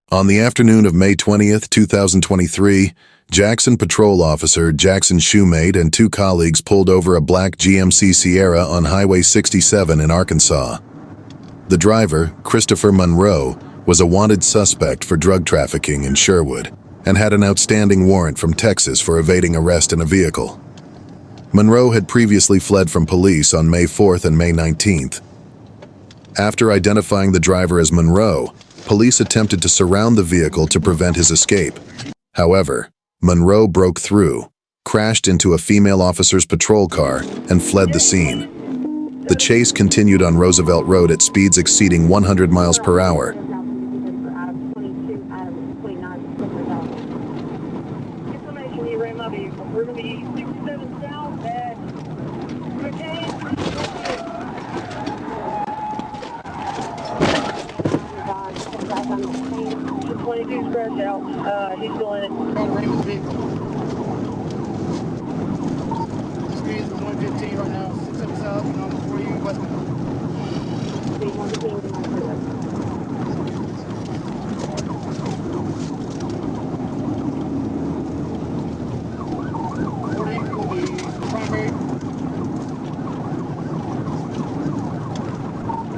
On the afternoon of May 20th, 2023, Jackson Patrol Officer Jackson Shoemate and two colleagues pulled over a black GMC Sierra on Highway 67 in Arkansas. The driver, Christopher Monroe, was a wanted suspect for drug trafficking in Sherwood and had an outstanding warrant from Texas for evading arrest in a vehicle. Monroe had previously fled from police on May 4th and May 19th. After identifying the driver as Monroe, police attempted to surround the vehicle to prevent his escape. However, Monroe broke through, crashed into a female officer's patrol car, and fled the scene. The chase continued on Roosevelt Road at speeds exceeding 100 miles per hour. He's going on the Raymond's vehicle. The speed is 115 right now, 67 south, and on 40 westbound.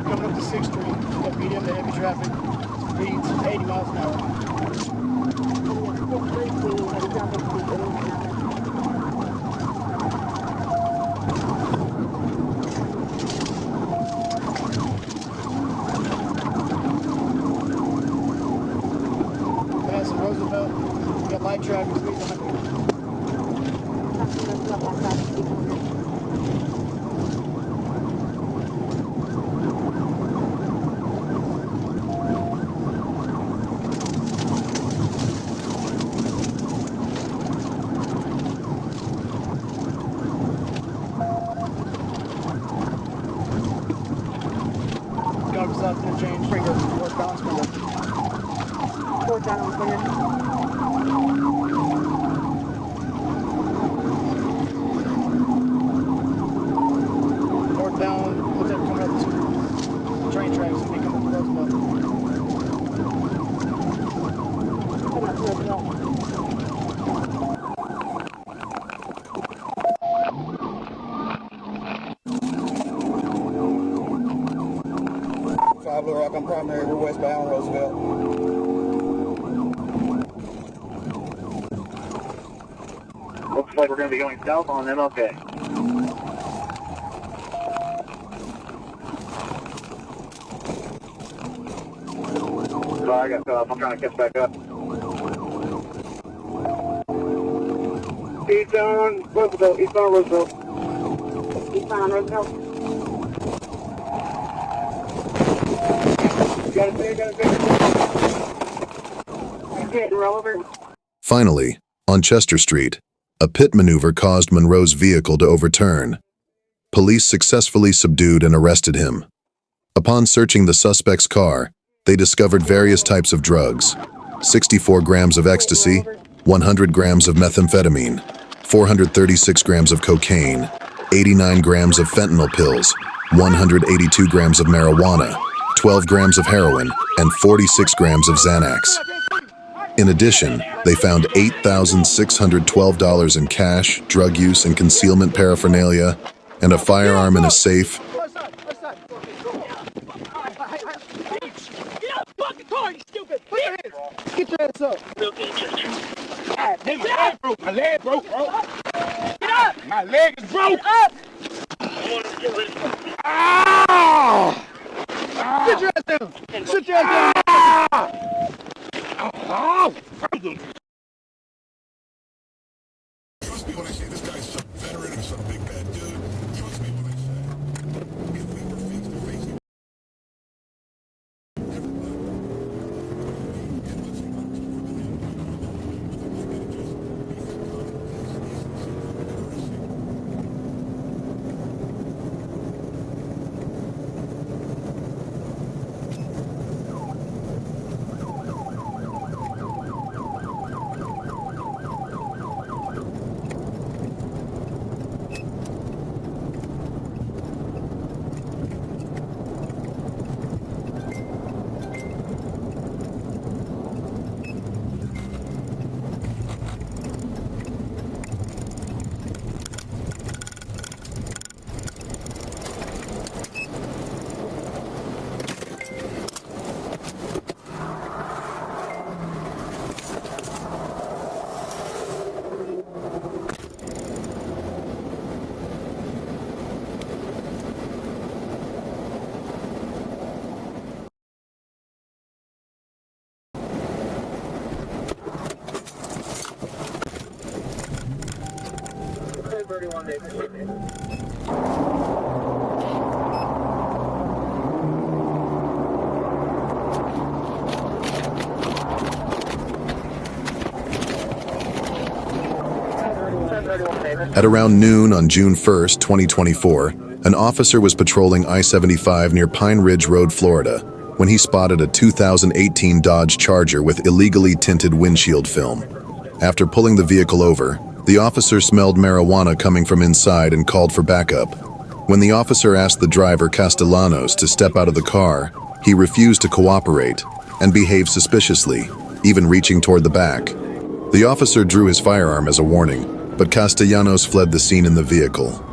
Coming up to 6th Street, got medium to heavy traffic, speeds 80 miles an hour. Passing Roosevelt, we got light traffic, speeds 100. South interchange, Springer, northbound Springer. Northbound Springer. Northbound, looks like coming up the train tracks and they come up to Roosevelt. Come up to Roosevelt. Rock on Primary, we're westbound Roosevelt. Looks like we're going to be going south on MLK. Sorry, I got cut off. I'm trying to catch back up. Eastbound Roosevelt, eastbound Roosevelt. Eastbound Roosevelt. Finally, on Chester Street, a pit maneuver caused Monroe's vehicle to overturn. Police successfully subdued and arrested him. Upon searching the suspect's car, they discovered various types of drugs: 64 grams of ecstasy, 100 grams of methamphetamine, 436 grams of cocaine, 89 grams of fentanyl pills, 182 grams of marijuana, 12 grams of heroin, and 46 grams of Xanax. In addition, they found $8,612 in cash, drug use and concealment paraphernalia, and a firearm in a safe. Get out of the fucking car, you stupid! Put your hands! Get your ass up! God, my leg broke! My leg broke, bro! Get up! My leg is broke! Get up! Ah! Sit your ass down! Sit your ass down! Oh! Trust me when I say this guy's some veteran and some big bad dude. Trust me when I say if we were face to face. 1031 David. At around noon on June 1st, 2024, an officer was patrolling I-75 near Pine Ridge Road, Florida, when he spotted a 2018 Dodge Charger with illegally tinted windshield film. After pulling the vehicle over, the officer smelled marijuana coming from inside and called for backup. When the officer asked the driver, Castellanos, to step out of the car, he refused to cooperate and behaved suspiciously, even reaching toward the back. The officer drew his firearm as a warning, but Castellanos fled the scene in the vehicle.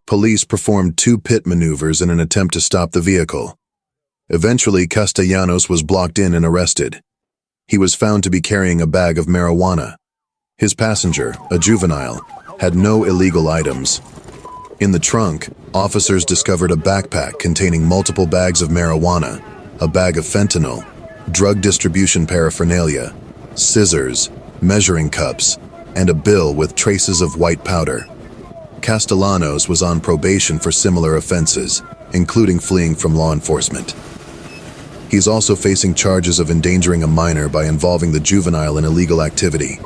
Police performed 2 pit maneuvers in an attempt to stop the vehicle. Eventually, Castellanos was blocked in and arrested. He was found to be carrying a bag of marijuana. His passenger, a juvenile, had no illegal items. In the trunk, officers discovered a backpack containing multiple bags of marijuana, a bag of fentanyl, drug distribution paraphernalia, scissors, measuring cups, and a bill with traces of white powder. Castellanos was on probation for similar offenses, including fleeing from law enforcement. He's also facing charges of endangering a minor by involving the juvenile in illegal activity.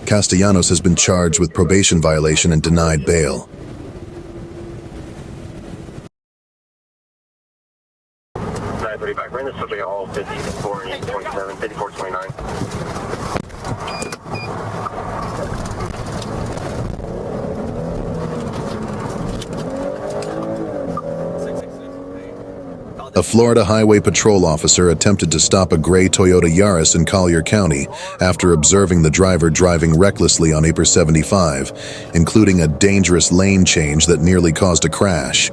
Castellanos has been charged with probation violation and denied bail. Back. We're in the subject all 54 and 27, 54, 29. A Florida Highway Patrol officer attempted to stop a gray Toyota Yaris in Collier County after observing the driver driving recklessly on April 75, including a dangerous lane change that nearly caused a crash.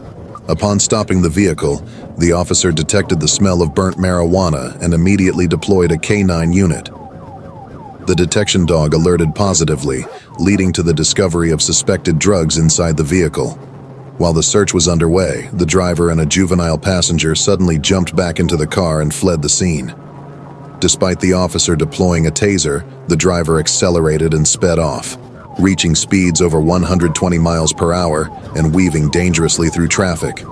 Upon stopping the vehicle, the officer detected the smell of burnt marijuana and immediately deployed a K9 unit. The detection dog alerted positively, leading to the discovery of suspected drugs inside the vehicle. While the search was underway, the driver and a juvenile passenger suddenly jumped back into the car and fled the scene. Despite the officer deploying a taser, the driver accelerated and sped off, reaching speeds over 120 miles per hour and weaving dangerously through traffic.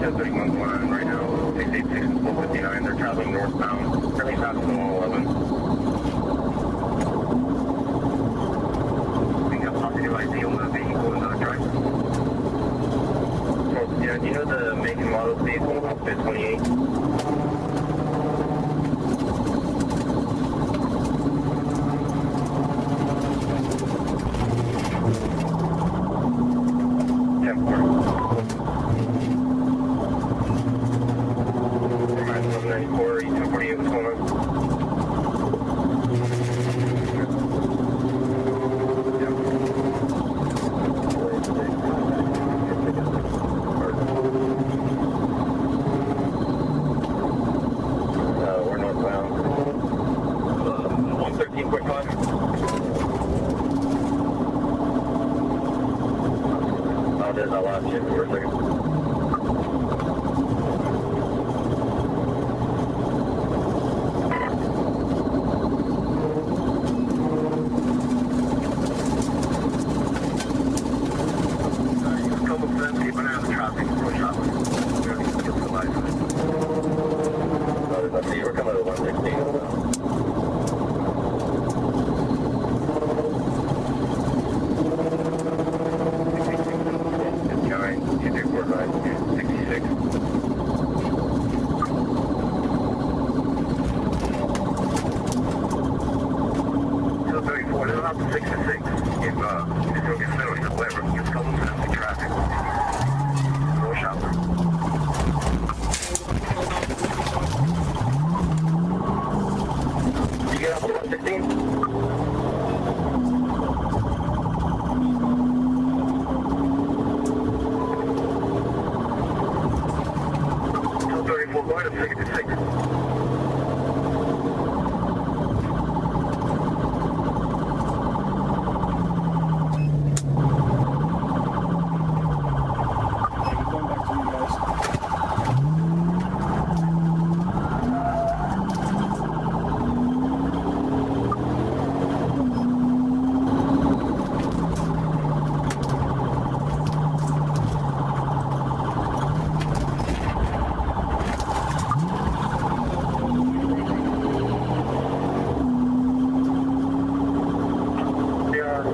Right now, 686. 5 28. We're northbound. 113.5. I lost you for a second. We're coming to 116. Going, 2349, 66. So 34, they're about 66. If it's going to get settled, he's whatever. He's coming to the traffic. No shopper. You get up to 116? So 34, going to 66.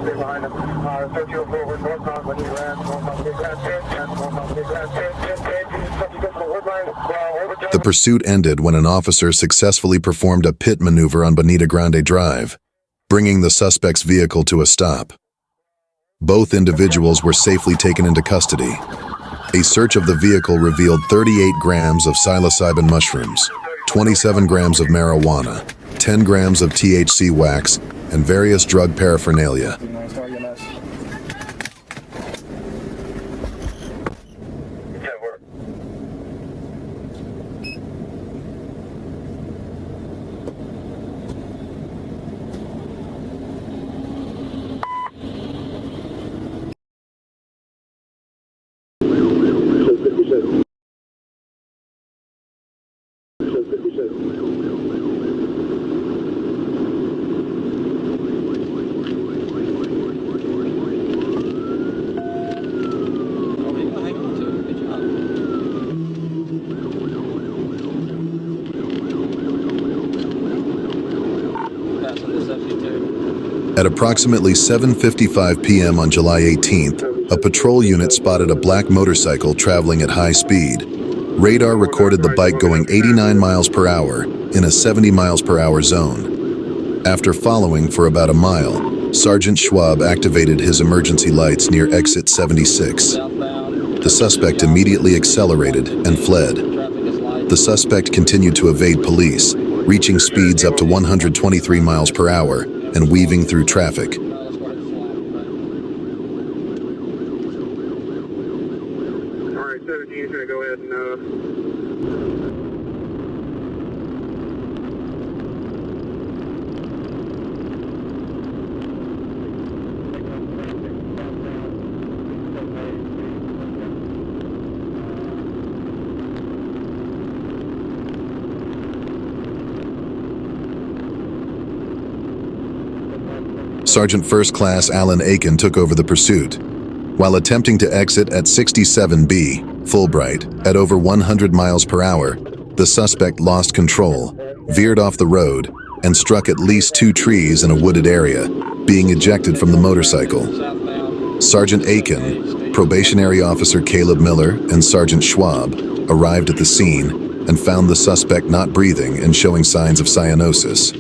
Behind us, 1304, we're northbound, when you land, northbound, big glass church, and northbound, big glass church, The pursuit ended when an officer successfully performed a pit maneuver on Bonita Grande Drive, bringing the suspect's vehicle to a stop. Both individuals were safely taken into custody. A search of the vehicle revealed 38 grams of psilocybin mushrooms, 27 grams of marijuana, 10 grams of THC wax, and various drug paraphernalia. At approximately 7:55 p.m. on July 18th, a patrol unit spotted a black motorcycle traveling at high speed. Radar recorded the bike going 89 miles per hour in a 70 miles per hour zone. After following for about a mile, Sergeant Schwab activated his emergency lights near exit 76. The suspect immediately accelerated and fled. The suspect continued to evade police, reaching speeds up to 123 miles per hour and weaving through traffic. All right, 17 is going to go ahead and Sergeant First Class Alan Aiken took over the pursuit. While attempting to exit at 67B, Fulbright, at over 100 miles per hour, the suspect lost control, veered off the road, and struck at least 2 trees in a wooded area, being ejected from the motorcycle. Sergeant Aiken, Probationary Officer Caleb Miller, and Sergeant Schwab arrived at the scene and found the suspect not breathing and showing signs of cyanosis.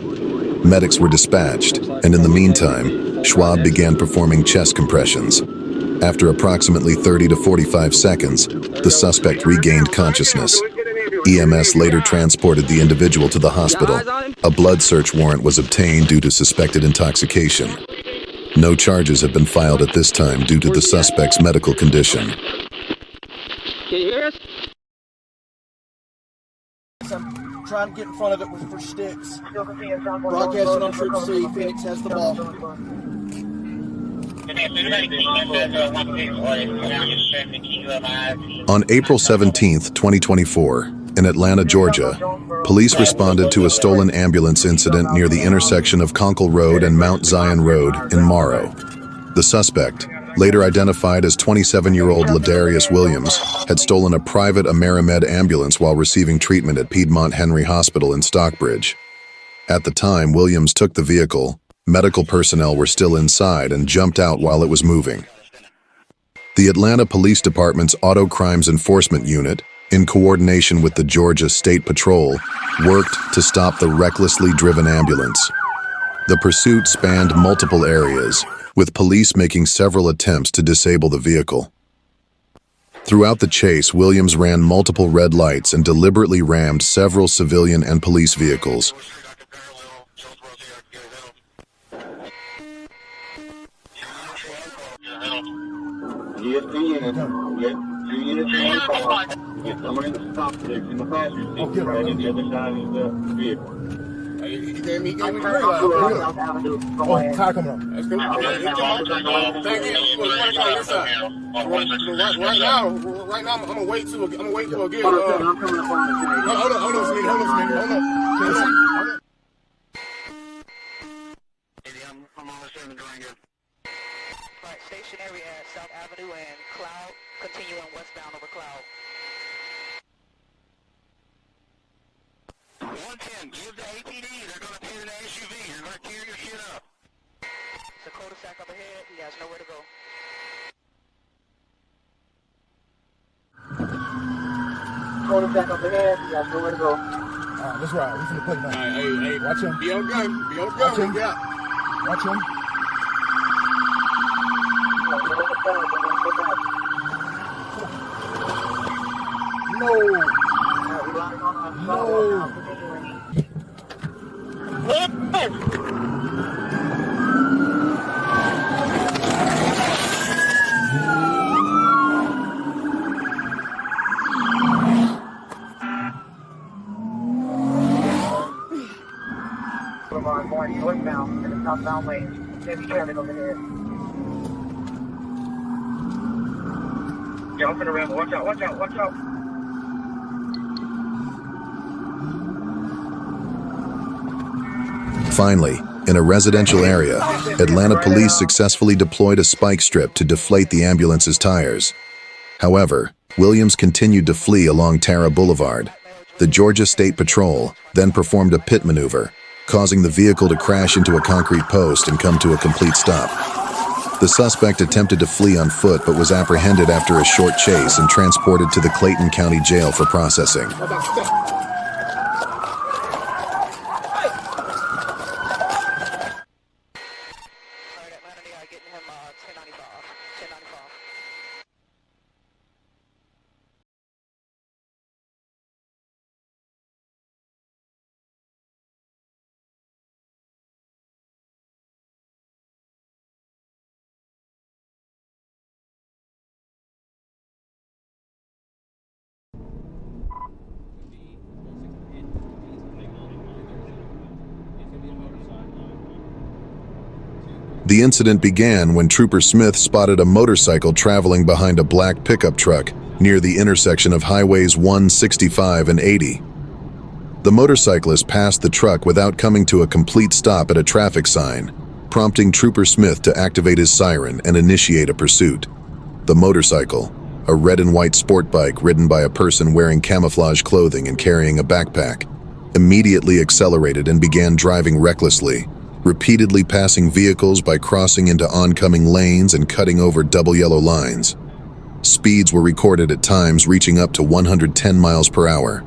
Medics were dispatched, and in the meantime, Schwab began performing chest compressions. After approximately 30 to 45 seconds, the suspect regained consciousness. EMS later transported the individual to the hospital. A blood search warrant was obtained due to suspected intoxication. No charges have been filed at this time due to the suspect's medical condition. Can you hear us? I'm trying to get in front of it for sticks. Broadcasting on Troop C. Phoenix has the ball. On April 17, 2024, in Atlanta, Georgia, police responded to a stolen ambulance incident near the intersection of Conkle Road and Mount Zion Road in Morrow. The suspect, later identified as 27-year-old Ladarius Williams, had stolen a private Amerimed ambulance while receiving treatment at Piedmont Henry Hospital in Stockbridge. At the time Williams took the vehicle, medical personnel were still inside and jumped out while it was moving. The Atlanta Police Department's Auto Crimes Enforcement Unit, in coordination with the Georgia State Patrol, worked to stop the recklessly driven ambulance. The pursuit spanned multiple areas, with police making several attempts to disable the vehicle. Throughout the chase, Williams ran multiple red lights and deliberately rammed several civilian and police vehicles. Someone in the stop sticks in the passenger seat, right in the other side of the vehicle. He gave me the green light. Oh, car coming up. Let's go. Thank you. Right now, I'm gonna wait till a gear. Hold on, hold on. Right, stationary at South Avenue and Cloud, continuing westbound over Cloud. 110, give the APD, they're going to pay the SUV, you're going to tear your shit up. It's a cul-de-sac up ahead, he has nowhere to go. Cul-de-sac up ahead, he has nowhere to go. Alright, let's ride. We finna play now. Hey, Watch him. be on gun. Be on Watch him. gun. Yeah. Watch him. No. Going northbound in the southbound lane. Heavy traffic over here. Jumping around, watch out, watch out, watch out. Finally, in a residential area, Atlanta police successfully deployed a spike strip to deflate the ambulance's tires. However, Williams continued to flee along Tara Boulevard. The Georgia State Patrol then performed a pit maneuver, causing the vehicle to crash into a concrete post and come to a complete stop. The suspect attempted to flee on foot but was apprehended after a short chase and transported to the Clayton County Jail for processing. Getting him 1095. 1095. The incident began when Trooper Smith spotted a motorcycle traveling behind a black pickup truck near the intersection of Highways 165 and 80. The motorcyclist passed the truck without coming to a complete stop at a traffic sign, prompting Trooper Smith to activate his siren and initiate a pursuit. The motorcycle, a red and white sport bike ridden by a person wearing camouflage clothing and carrying a backpack, immediately accelerated and began driving recklessly, repeatedly passing vehicles by crossing into oncoming lanes and cutting over double yellow lines. Speeds were recorded at times reaching up to 110 miles per hour.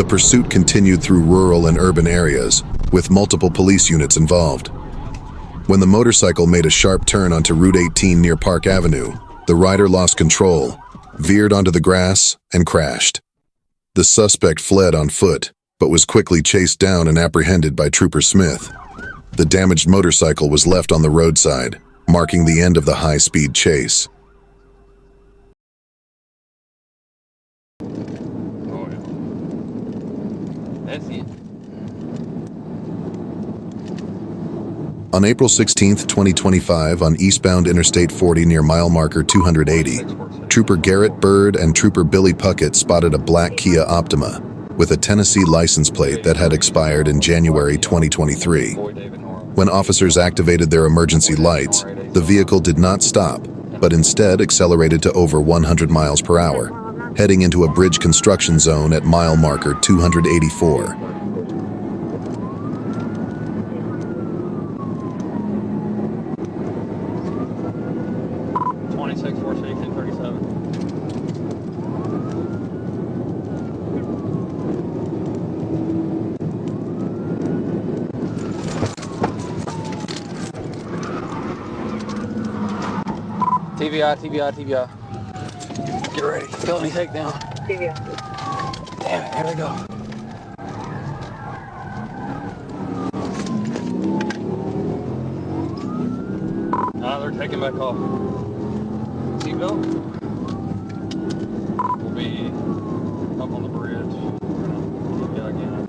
The pursuit continued through rural and urban areas, with multiple police units involved. When the motorcycle made a sharp turn onto Route 18 near Park Avenue, the rider lost control, veered onto the grass, and crashed. The suspect fled on foot, but was quickly chased down and apprehended by Trooper Smith. The damaged motorcycle was left on the roadside, marking the end of the high-speed chase. That's it. On April 16, 2025, on eastbound Interstate 40 near mile marker 280, Trooper Garrett Bird and Trooper Billy Puckett spotted a black Kia Optima with a Tennessee license plate that had expired in January 2023. When officers activated their emergency lights, the vehicle did not stop, but instead accelerated to over 100 miles per hour, heading into a bridge construction zone at mile marker 284. TBI. Get ready. Felony takedown. Yeah. Damn it, here we go. they're taking back off. Seatbelt? We'll be up on the bridge. Yeah, again.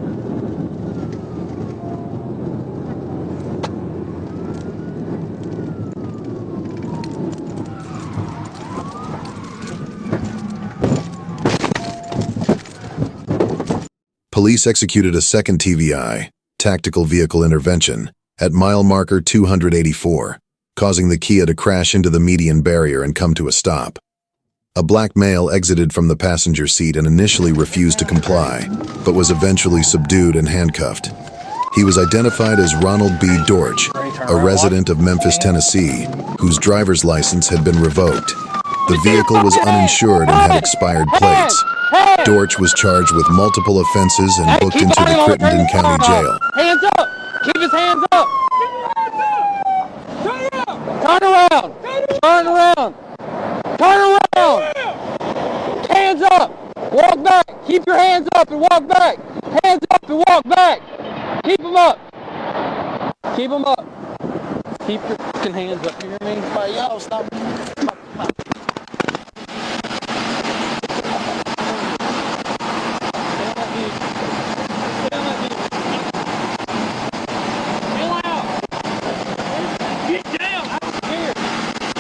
Police executed a second TVI, tactical vehicle intervention, at mile marker 284, causing the Kia to crash into the median barrier and come to a stop. A black male exited from the passenger seat and initially refused to comply, but was eventually subdued and handcuffed. He was identified as Ronald B. Dortch, a resident of Memphis, Tennessee, whose driver's license had been revoked. The vehicle was uninsured and had expired plates. Dortch was charged with multiple offenses and booked into the Crittenden County Jail. Hands up! Keep his hands up! Turn around! Turn around! Turn around! Hands up! Walk back! Keep your hands up and walk back! Hands up and walk back! Keep them up! Keep them up! Keep your fucking hands up, you hear me? Y'all stop.